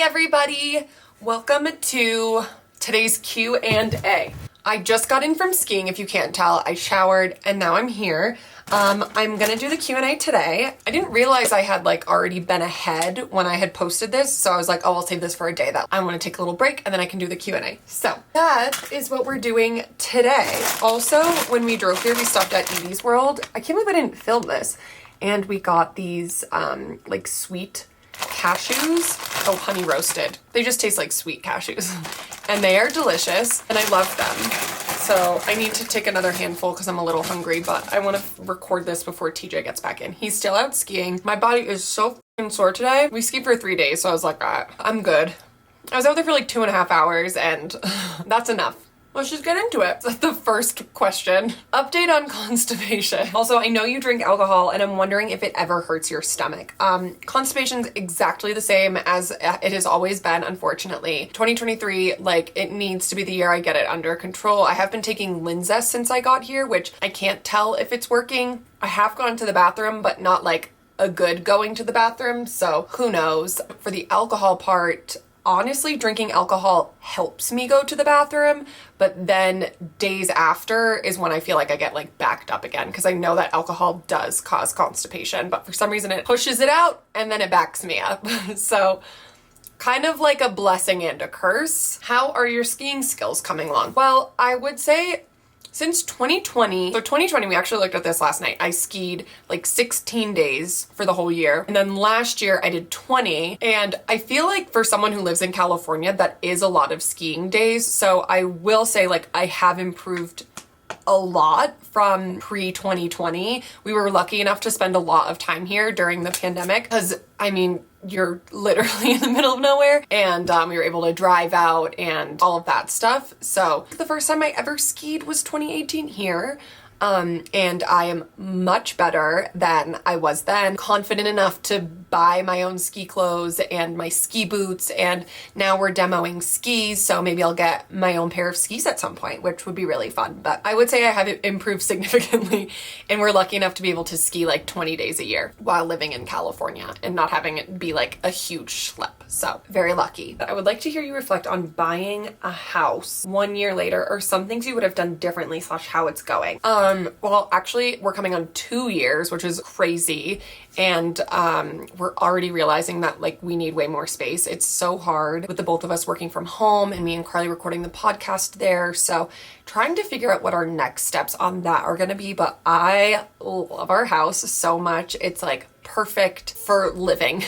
everybody, welcome to today's Q&A. I just got in from skiing, if you can't tell. I showered and now I'm here. I'm gonna do the Q&A today. I didn't realize I had already been ahead when I had posted this, so I was like, oh, I'll save this for a day that I want to take a little break and then I can do the Q&A. So that is what we're doing today. Also, when we drove here, we stopped at Edie's World. I can't believe I didn't film this. And we got these sweet cashews. Oh, honey roasted. They just taste like sweet cashews and they are delicious and I love them. So I need to take another handful because I'm a little hungry, but I want to record this before TJ gets back in. He's still out skiing. My body is so f***ing sore today. We skied for 3 days, so I was like, I'm good. I was out there for 2.5 hours and that's enough. Let's just get into it. That's the first question. Update on constipation. Also, I know you drink alcohol and I'm wondering if it ever hurts your stomach. Constipation's exactly the same as it has always been, unfortunately. 2023, it needs to be the year I get it under control. I have been taking Linzess since I got here, which I can't tell if it's working. I have gone to the bathroom, but not a good going to the bathroom, so who knows. For the alcohol part, honestly, drinking alcohol helps me go to the bathroom, but then days after is when I feel like I get backed up again because I know that alcohol does cause constipation, but for some reason it pushes it out and then it backs me up. So kind of like a blessing and a curse. How are your skiing skills coming along? Well, I would say since 2020, so 2020, we actually looked at this last night. I skied 16 days for the whole year. And then last year I did 20. And I feel like for someone who lives in California, that is a lot of skiing days. So I will say I have improved a lot from pre-2020. We were lucky enough to spend a lot of time here during the pandemic because, you're literally in the middle of nowhere and we were able to drive out and all of that stuff. So the first time I ever skied was 2018 here. And I am much better than I was then, confident enough to buy my own ski clothes and my ski boots, and now we're demoing skis, so maybe I'll get my own pair of skis at some point, which would be really fun. But I would say I have improved significantly, and we're lucky enough to be able to ski 20 days a year while living in California and not having it be a huge schlep. So very lucky. But I would like to hear you reflect on buying a house 1 year later, or some things you would have done differently / how it's going. Well, actually, we're coming on 2 years, which is crazy. And we're already realizing that we need way more space. It's so hard with the both of us working from home and me and Carly recording the podcast there. So trying to figure out what our next steps on that are going to be. But I love our house so much. It's perfect for living.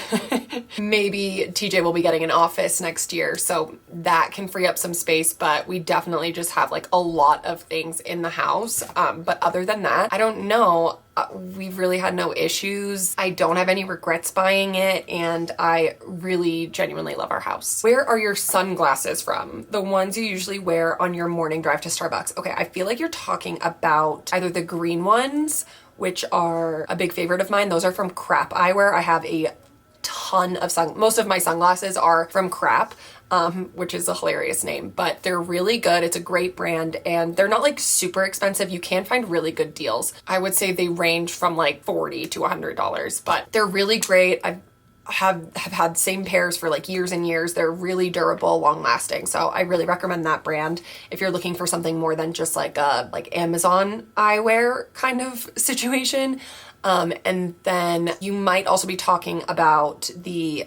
Maybe TJ will be getting an office next year, so that can free up some space, but we definitely just have a lot of things in the house. But other than that, I don't know. We've really had no issues. I don't have any regrets buying it, and I really genuinely love our house. Where are your sunglasses from? The ones you usually wear on your morning drive to Starbucks. Okay, I feel like you're talking about either the green ones, which are a big favorite of mine. Those are from Crap Eyewear. I have a ton of most of my sunglasses are from Crap, which is a hilarious name, but they're really good. It's a great brand and they're not super expensive. You can find really good deals. I would say they range from $40 to $100, but they're really great. I've have had same pairs for years and years. They're really durable, long lasting. So I really recommend that brand if you're looking for something more than just a Amazon eyewear kind of situation. And then you might also be talking about the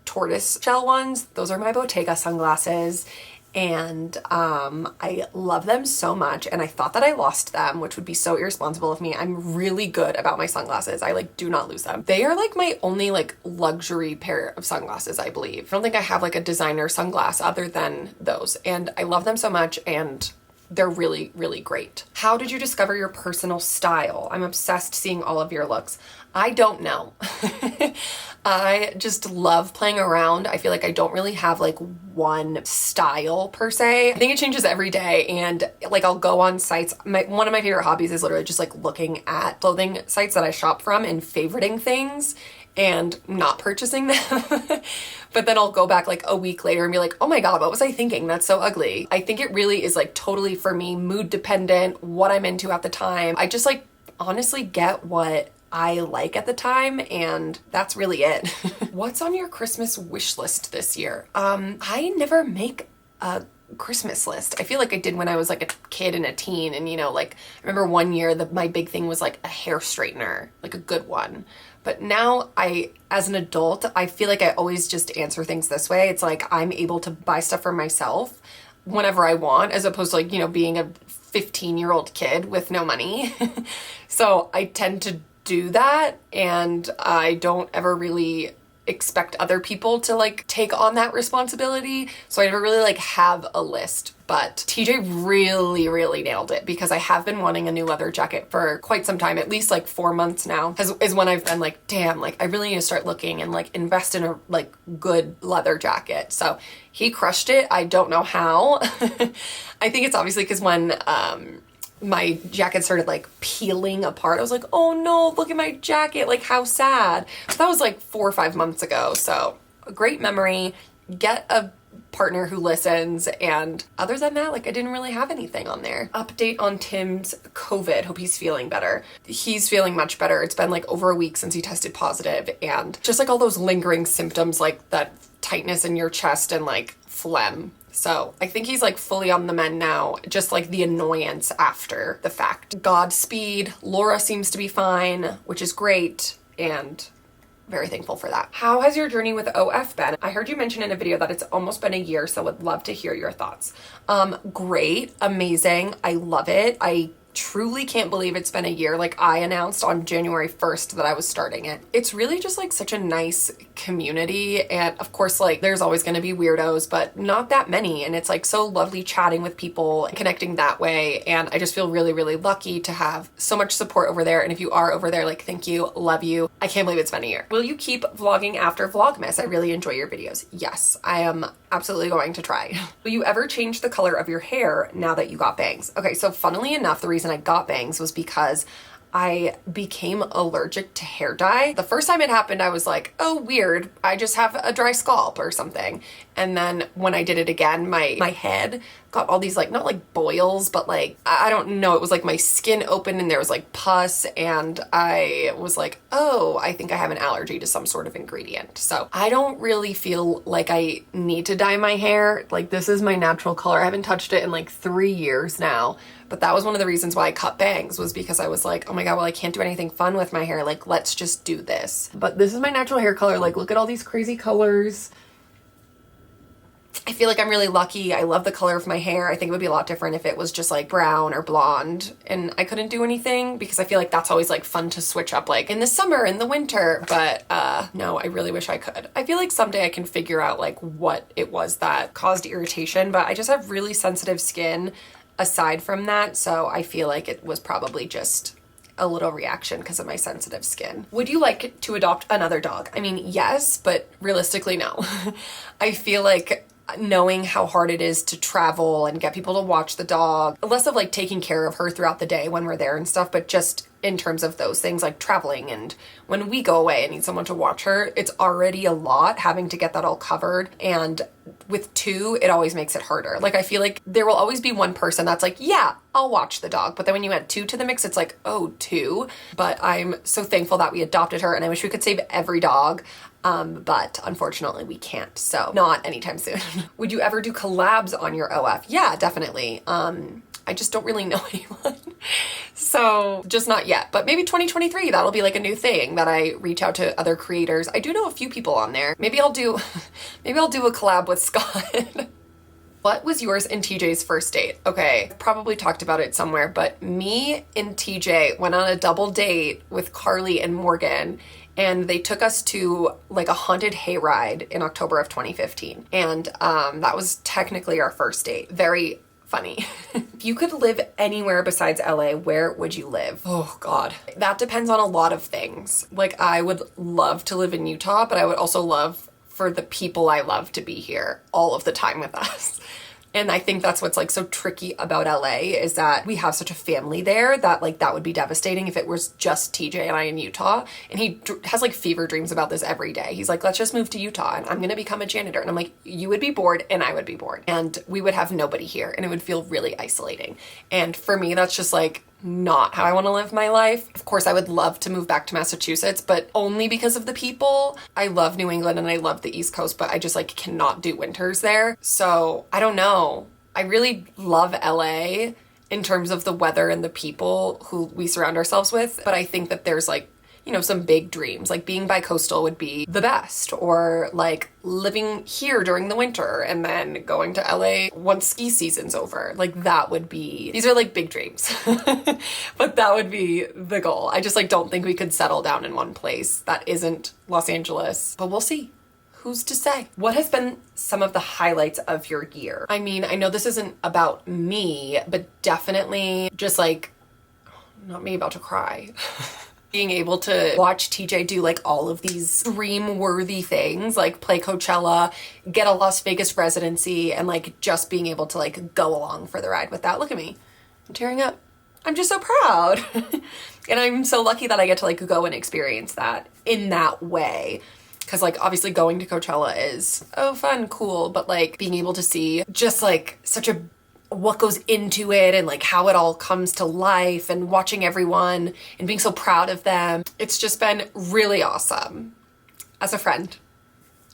tortoise shell ones. Those are my Bottega sunglasses. And I love them so much, and I thought that I lost them, which would be so irresponsible of me. I'm really good about my sunglasses. I do not lose them. They are my only luxury pair of sunglasses, I believe. I don't think I have a designer sunglass other than those, and I love them so much, and they're really, really great. How did you discover your personal style? I'm obsessed seeing all of your looks. I don't know. I just love playing around. I feel I don't really have one style per se. I think it changes every day, and I'll go on sites. One of my favorite hobbies is literally just looking at clothing sites that I shop from and favoriting things and not purchasing them. But then I'll go back a week later and be oh my God, what was I thinking? That's so ugly. I think it really is totally for me, mood dependent, what I'm into at the time. I just honestly get what I like at the time, and that's really it. What's on your Christmas wish list this year? I never make a Christmas list. I feel like I did when I was like a kid and a teen, and like I remember one year my big thing was like a hair straightener, like a good one. But now as an adult, I feel like I always just answer things this way. It's like I'm able to buy stuff for myself whenever I want, as opposed to like, being a 15-year-old kid with no money. So I tend to do that, and I don't ever really expect other people to like take on that responsibility. So I never really like have a list. But TJ really, really nailed it, because I have been wanting a new leather jacket for quite some time, at least like 4 months now, is when I've been like, damn, like I really need to start looking and like invest in a like good leather jacket. So he crushed it. I don't know how. I think it's obviously because when my jacket started like peeling apart, I was like, oh no, look at my jacket, like how sad. So that was like 4 or 5 months ago. So a great memory. Get a partner who listens, and other than that, like I didn't really have anything on there. Update on Tim's COVID. Hope he's feeling better. He's feeling much better. It's been like over a week since he tested positive, and just like all those lingering symptoms, like that tightness in your chest and like phlegm. So I think he's like fully on the mend now, just like the annoyance after the fact. Godspeed. Laura seems to be fine, which is great, and very thankful for that. How has your journey with OF been? I heard you mention in a video that it's almost been a year, so would love to hear your thoughts. Great, amazing. I love it. I truly can't believe it's been a year. Like I announced on January 1st that I was starting it. It's really just like such a nice community, and of course like there's always going to be weirdos, but not that many, and it's like so lovely chatting with people and connecting that way, and I just feel really, really lucky to have so much support over there. And if you are over there, like thank you, love you. I can't believe it's been a year. Will you keep vlogging after Vlogmas? I really enjoy your videos. Yes, I am absolutely going to try. Will you ever change the color of your hair now that you got bangs? Okay, so funnily enough, the reason I got bangs was because I became allergic to hair dye. The first time it happened, I was like, oh, weird. I just have a dry scalp or something. And then when I did it again, my head got all these like, not like boils, but like, I don't know. It was like my skin opened and there was like pus, and I was like, oh, I think I have an allergy to some sort of ingredient. So I don't really feel like I need to dye my hair. Like this is my natural color. I haven't touched it in like 3 years now. But that was one of the reasons why I cut bangs, was because I was like, oh my God, well, I can't do anything fun with my hair. Like, let's just do this. But this is my natural hair color. Like, look at all these crazy colors. I feel like I'm really lucky. I love the color of my hair. I think it would be a lot different if it was just like brown or blonde and I couldn't do anything, because I feel like that's always like fun to switch up like in the summer, in the winter. But no, I really wish I could. I feel like someday I can figure out like what it was that caused irritation, but I just have really sensitive skin aside from that. So I feel like it was probably just a little reaction because of my sensitive skin. Would you like to adopt another dog? I mean, yes, but realistically, no. I feel like knowing how hard it is to travel and get people to watch the dog, less of like taking care of her throughout the day when we're there and stuff, but just in terms of those things like traveling, and when we go away and need someone to watch her, it's already a lot having to get that all covered. And with two, it always makes it harder. Like I feel like there will always be one person that's like, yeah, I'll watch the dog. But then when you add two to the mix, it's like, oh, two. But I'm so thankful that we adopted her, and I wish we could save every dog. But unfortunately we can't, so not anytime soon. Would you ever do collabs on your OF? Yeah, definitely. I just don't really know anyone. So just not yet, but maybe 2023, that'll be like a new thing that I reach out to other creators. I do know a few people on there. Maybe I'll do a collab with Scott. What was yours and TJ's first date? Okay, probably talked about it somewhere, but me and TJ went on a double date with Carly and Morgan, and they took us to like a haunted hayride in October of 2015. And that was technically our first date. Very funny. If you could live anywhere besides LA, where would you live? Oh God. That depends on a lot of things. Like I would love to live in Utah, but I would also love for the people I love to be here all of the time with us. And I think that's what's like so tricky about LA, is that we have such a family there that like that would be devastating if it was just TJ and I in Utah. And he has like fever dreams about this every day. He's like, let's just move to Utah and I'm gonna become a janitor. And I'm like, you would be bored and I would be bored, and we would have nobody here and it would feel really isolating. And for me, that's just like not how I want to live my life. Of course, I would love to move back to Massachusetts, but only because of the people. I love New England and I love the East Coast, but I just like cannot do winters there. So I don't know. I really love LA in terms of the weather and the people who we surround ourselves with, but I think that there's like, you know, some big dreams, like being bi-coastal would be the best, or like living here during the winter and then going to LA once ski season's over. Like that would be, these are like big dreams, but that would be the goal. I just like don't think we could settle down in one place that isn't Los Angeles, but we'll see. Who's to say? What has been some of the highlights of your year? I mean, I know this isn't about me, but definitely just like, not me about to cry. Being able to watch TJ do like all of these dream-worthy things, like play Coachella, get a Las Vegas residency, and like just being able to like go along for the ride with that. Look at me, I'm tearing up. I'm just so proud. And I'm so lucky that I get to like go and experience that in that way. Cause like obviously going to Coachella is, oh, fun, cool, but like being able to see just like such a what goes into it and like how it all comes to life and watching everyone and being so proud of them. It's just been really awesome as a friend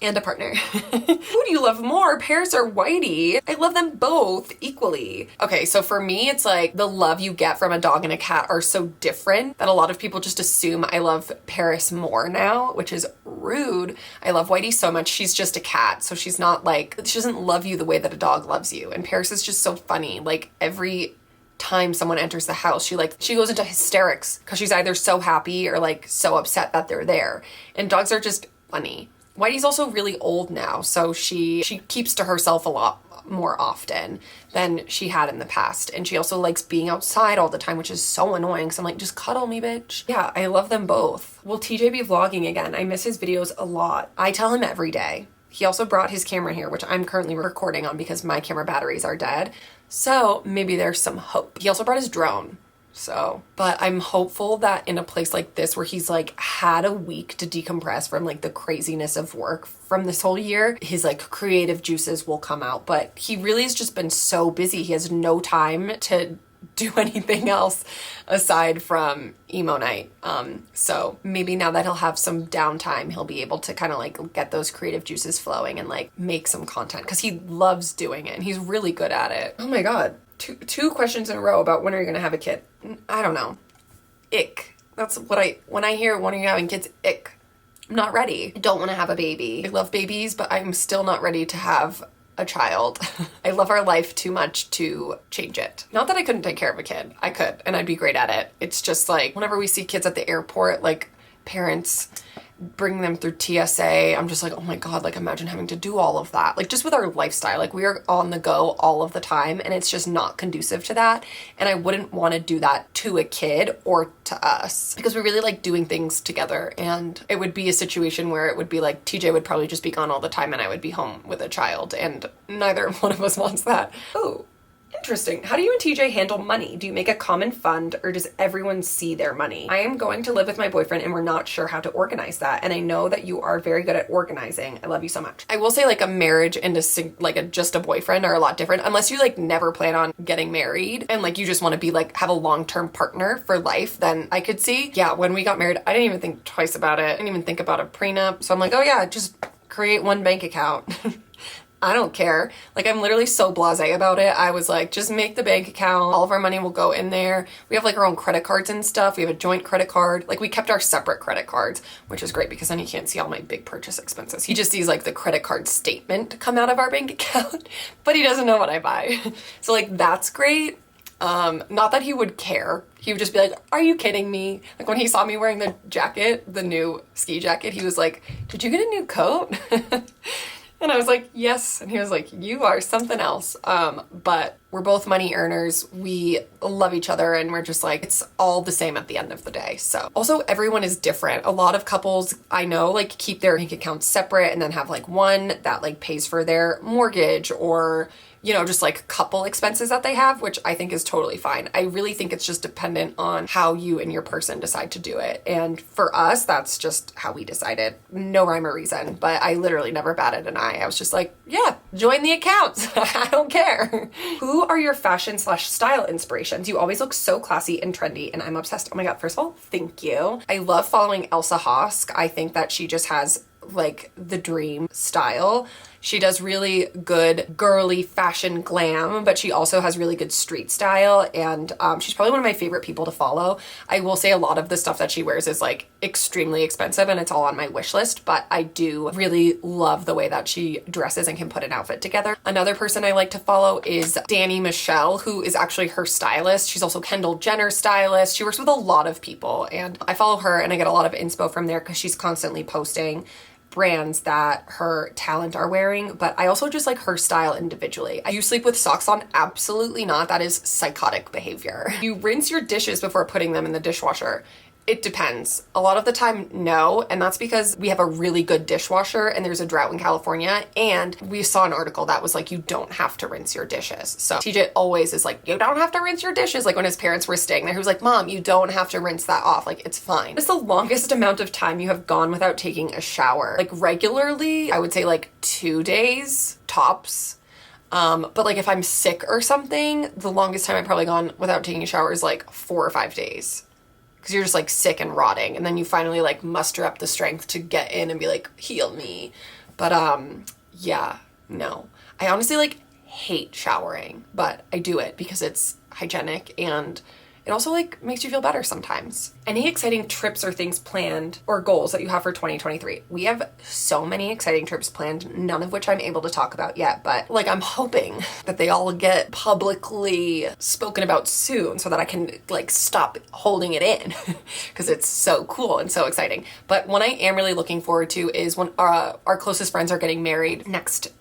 and a partner. Who do you love more, Paris or Whitey? I love them both equally. Okay, so for me, it's like the love you get from a dog and a cat are so different that a lot of people just assume I love Paris more now, which is rude. I love Whitey so much. She's just a cat, so she's not like, she doesn't love you the way that a dog loves you. And Paris is just so funny. Like every time someone enters the house, she goes into hysterics because she's either so happy or like so upset that they're there. And dogs are just funny. Whitey's also really old now, so she keeps to herself a lot more often than she had in the past. And she also likes being outside all the time, which is so annoying because I'm like, just cuddle me, bitch. Yeah, I love them both. Will TJ be vlogging again? I miss his videos a lot. I tell him every day. He also brought his camera here, which I'm currently recording on because my camera batteries are dead. So maybe there's some hope. He also brought his drone. So, but I'm hopeful that in a place like this where he's like had a week to decompress from like the craziness of work from this whole year, his like creative juices will come out. But he really has just been so busy. He has no time to do anything else aside from emo night. So maybe now that he'll have some downtime, he'll be able to kind of like get those creative juices flowing and like make some content because he loves doing it and he's really good at it. Oh my God. Two questions in a row about when are you gonna have a kid? I don't know. Ick. That's what when I hear when are you having kids, ick. I'm not ready. I don't want to have a baby. I love babies, but I'm still not ready to have a child. I love our life too much to change it. Not that I couldn't take care of a kid. I could, and I'd be great at it. It's just like whenever we see kids at the airport, like parents bring them through TSA, I'm just like, oh my God, like imagine having to do all of that. Like just with our lifestyle, like we are on the go all of the time and it's just not conducive to that. And I wouldn't want to do that to a kid or to us because we really like doing things together. And it would be a situation where it would be like TJ would probably just be gone all the time and I would be home with a child and neither one of us wants that. Oh, interesting. How do you and TJ handle money? Do you make a common fund or does everyone see their money? I am going to live with my boyfriend and we're not sure how to organize that. And I know that you are very good at organizing. I love you so much. I will say like a marriage and just a boyfriend are a lot different unless you like never plan on getting married and like you just want to be like have a long-term partner for life. Then I could see, yeah, when we got married, I didn't even think twice about it. I didn't even think about a prenup. So I'm like, oh yeah, just create one bank account. I don't care. Like I'm literally so blasé about it. I was like, just make the bank account. All of our money will go in there. We have like our own credit cards and stuff. We have a joint credit card. Like we kept our separate credit cards, which is great because then he can't see all my big purchase expenses. He just sees like the credit card statement come out of our bank account, but he doesn't know what I buy. So like that's great. Not that he would care. He would just be like, are you kidding me? Like when he saw me wearing the jacket, the new ski jacket, he was like, did you get a new coat? And I was like, yes. And he was like, you are something else. But we're both money earners. We love each other and we're just like, it's all the same at the end of the day. So also everyone is different. A lot of couples I know like keep their bank accounts separate and then have like one that like pays for their mortgage or, you know, just like couple expenses that they have, which I think is totally fine. I really think it's just dependent on how you and your person decide to do it. And for us, that's just how we decided. No rhyme or reason, but I literally never batted an eye. I was just like, yeah, join the accounts. I don't care. Who are your fashion slash style inspirations? You always look so classy and trendy and I'm obsessed. Oh my God, first of all, thank you. I love following Elsa Hosk. I think that she just has like the dream style. She does really good girly fashion glam, but she also has really good street style, and she's probably one of my favorite people to follow. I will say a lot of the stuff that she wears is like extremely expensive and it's all on my wish list, but I do really love the way that she dresses and can put an outfit together. Another person I like to follow is Dani Michelle, who is actually her stylist. She's also Kendall Jenner's stylist. She works with a lot of people and I follow her and I get a lot of inspo from there because she's constantly posting brands that her talent are wearing, but I also just like her style individually. You sleep with socks on? Absolutely not. That is psychotic behavior. You rinse your dishes before putting them in the dishwasher. It depends. A lot of the time, no, and that's because we have a really good dishwasher and there's a drought in California, and we saw an article that was like, you don't have to rinse your dishes. So TJ always is like, you don't have to rinse your dishes. Like when his parents were staying there, he was like, Mom, you don't have to rinse that off. Like it's fine. What's the longest amount of time you have gone without taking a shower? Like regularly, I would say like 2 days tops. But like if I'm sick or something, the longest time I've probably gone without taking a shower is like 4 or 5 days. Because you're just like sick and rotting, and then you finally like muster up the strength to get in and be like, heal me. But yeah, no. I honestly like hate showering, but I do it because it's hygienic and it also like makes you feel better sometimes. Any exciting trips or things planned or goals that you have for 2023? We have so many exciting trips planned, none of which I'm able to talk about yet, but like I'm hoping that they all get publicly spoken about soon so that I can like stop holding it in because it's so cool and so exciting. But one I am really looking forward to is when our closest friends are getting married next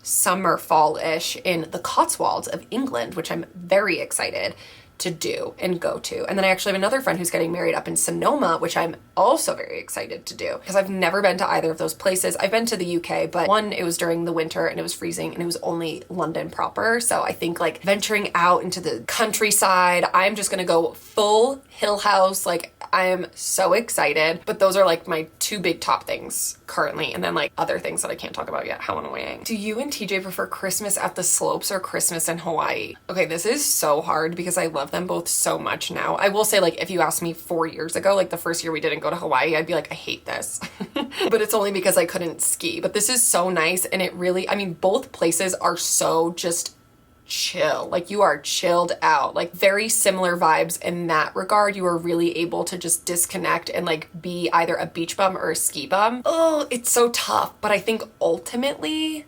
summer, fall-ish in the Cotswolds of England, which I'm very excited to do and go to. And then I actually have another friend who's getting married up in Sonoma, which I'm also very excited to do because I've never been to either of those places. I've been to the UK, but one, it was during the winter and it was freezing and it was only London proper. So I think like venturing out into the countryside, I'm just gonna go full Hill House. Like I am so excited, but those are like my two big top things currently. And then like other things that I can't talk about yet. How annoying. Do you and TJ prefer Christmas at the slopes or Christmas in Hawaii? Okay, this is so hard because I love them both so much now. I will say like if you asked me 4 years ago, like the first year we didn't go to Hawaii, I'd be like, I hate this. But it's only because I couldn't ski. But this is so nice and it really, I mean, both places are so just chill. Like you are chilled out, like very similar vibes in that regard. You are really able to just disconnect and like be either a beach bum or a ski bum. Oh, it's so tough. But I think ultimately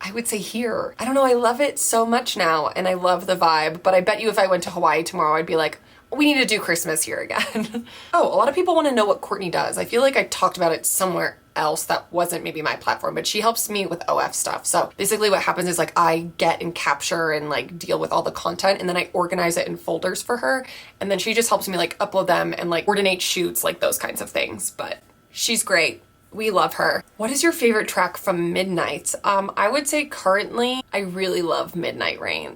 I would say here. I don't know, I love it so much now and I love the vibe, but I bet you if I went to Hawaii tomorrow, I'd be like, we need to do Christmas here again. Oh, a lot of people want to know what Courtney does. I feel like I talked about it somewhere else that wasn't maybe my platform, but she helps me with OF stuff. So basically what happens is like I get and capture and like deal with all the content and then I organize it in folders for her. And then she just helps me like upload them and like coordinate shoots, like those kinds of things. But she's great. We love her. What is your favorite track from Midnight? I would say currently I really love Midnight Rain.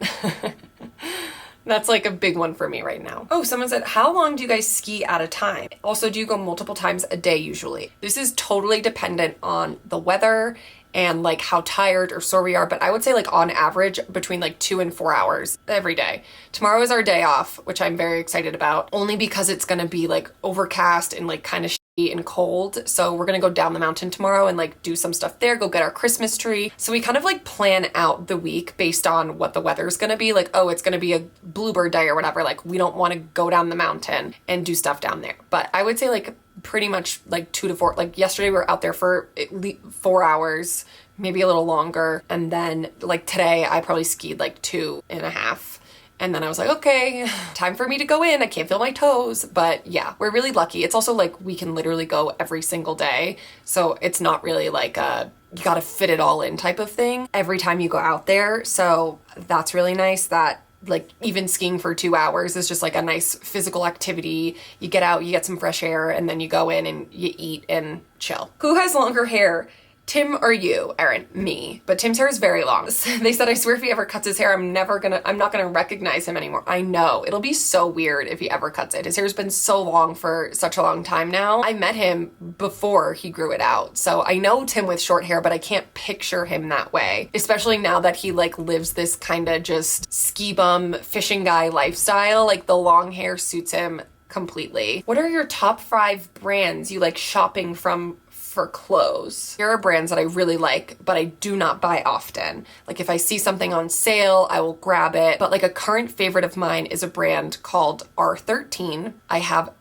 That's like a big one for me right now. Oh, someone said, how long do you guys ski at a time? Also, do you go multiple times a day usually? This is totally dependent on the weather and like how tired or sore we are, but I would say like on average between like 2 and 4 hours every day. Tomorrow is our day off, which I'm very excited about, only because it's gonna be like overcast and like kind of shitty and cold. So we're gonna go down the mountain tomorrow and like do some stuff there, go get our Christmas tree. So we kind of like plan out the week based on what the weather's gonna be. Like, oh, it's gonna be a bluebird day or whatever. Like we don't wanna go down the mountain and do stuff down there. But I would say like pretty much like 2 to 4, like yesterday we were out there for at least 4 hours, maybe a little longer. And then like today I probably skied like 2.5. And then I was like, okay, time for me to go in. I can't feel my toes. But yeah, we're really lucky. It's also like we can literally go every single day. So it's not really like a you gotta fit it all in type of thing every time you go out there. So that's really nice that like even skiing for 2 hours is just like a nice physical activity. You get out, you get some fresh air, and then you go in and you eat and chill. Who has longer hair? Tim or you, Erin? Me. But Tim's hair is very long. They said, I swear if he ever cuts his hair, I'm not gonna recognize him anymore. I know, it'll be so weird if he ever cuts it. His hair's been so long for such a long time now. I met him before he grew it out. So I know Tim with short hair, but I can't picture him that way. Especially now that he like lives this kind of just ski bum fishing guy lifestyle. Like the long hair suits him completely. What are your top 5 brands you like shopping from for clothes? Here are brands that I really like, but I do not buy often. Like if I see something on sale, I will grab it. But like a current favorite of mine is a brand called R13. I have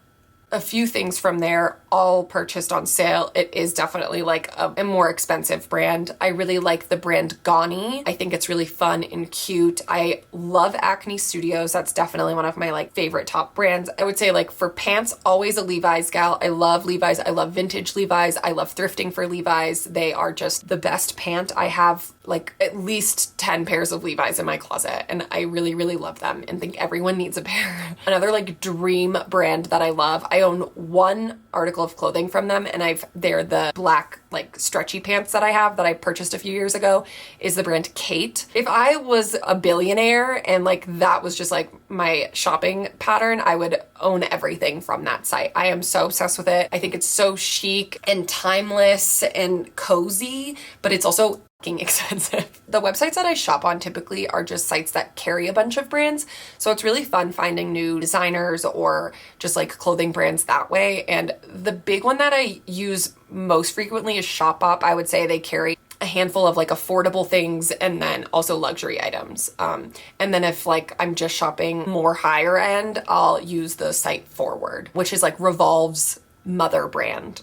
a few things from there, all purchased on sale. It is definitely like a more expensive brand. I really like the brand Gani. I think it's really fun and cute. I love Acne Studios. That's definitely one of my like favorite top brands. I would say like for pants, always a Levi's gal. I love Levi's. I love vintage Levi's. I love thrifting for Levi's. They are just the best pant. I have like at least 10 pairs of Levi's in my closet and I really, really love them and think everyone needs a pair. Another like dream brand that I love, I own one article of clothing from them and they're the black like stretchy pants that I have that I purchased a few years ago, is the brand Kate. If I was a billionaire and like that was just like my shopping pattern, I would own everything from that site. I am so obsessed with it. I think it's so chic and timeless and cozy, but it's also expensive. The websites that I shop on typically are just sites that carry a bunch of brands. So it's really fun finding new designers or just like clothing brands that way. And the big one that I use most frequently is Shopbop. I would say they carry a handful of like affordable things and then also luxury items. And then if like I'm just shopping more higher end, I'll use the site Forward, which is like Revolve's mother brand.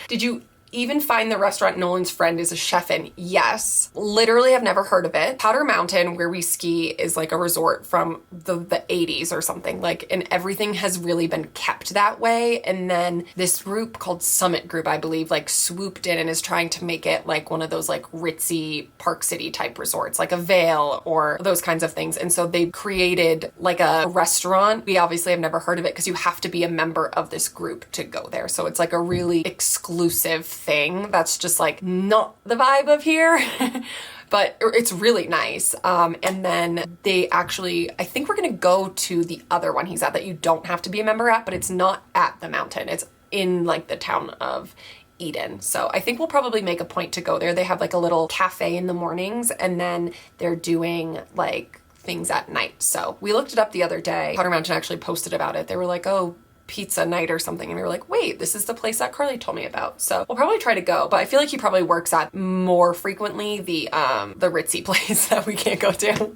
Did you even find the restaurant Nolan's friend is a chef in? Yes. Literally, I've never heard of it. Powder Mountain, where we ski, is like a resort from the 80s or something. Like, and everything has really been kept that way. And then this group called Summit Group, I believe, like swooped in and is trying to make it like one of those like ritzy Park City type resorts, like a Vail or those kinds of things. And so they created like a restaurant. We obviously have never heard of it because you have to be a member of this group to go there. So it's like a really exclusive thing that's just like not the vibe of here. But it's really nice. And then they actually, I think we're gonna go to the other one he's at that you don't have to be a member at, but it's not at the mountain. It's in like the town of Eden. So I think we'll probably make a point to go there. They have like a little cafe in the mornings and then they're doing like things at night. So we looked it up the other day. Powder Mountain actually posted about it. They were like, oh, pizza night or something, and we were like, wait, this is the place that Carly told me about. So we'll probably try to go, but I feel like he probably works at more frequently the ritzy place that we can't go to.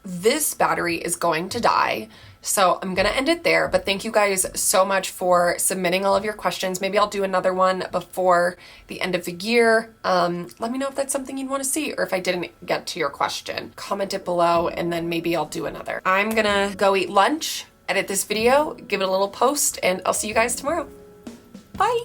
This battery is going to die, so I'm gonna end it there, but thank you guys so much for submitting all of your questions. Maybe I'll do another one before the end of the year. Let me know if that's something you'd want to see, or if I didn't get to your question. Comment it below, and then maybe I'll do another. I'm gonna go eat lunch, edit this video, give it a little post, and I'll see you guys tomorrow. Bye!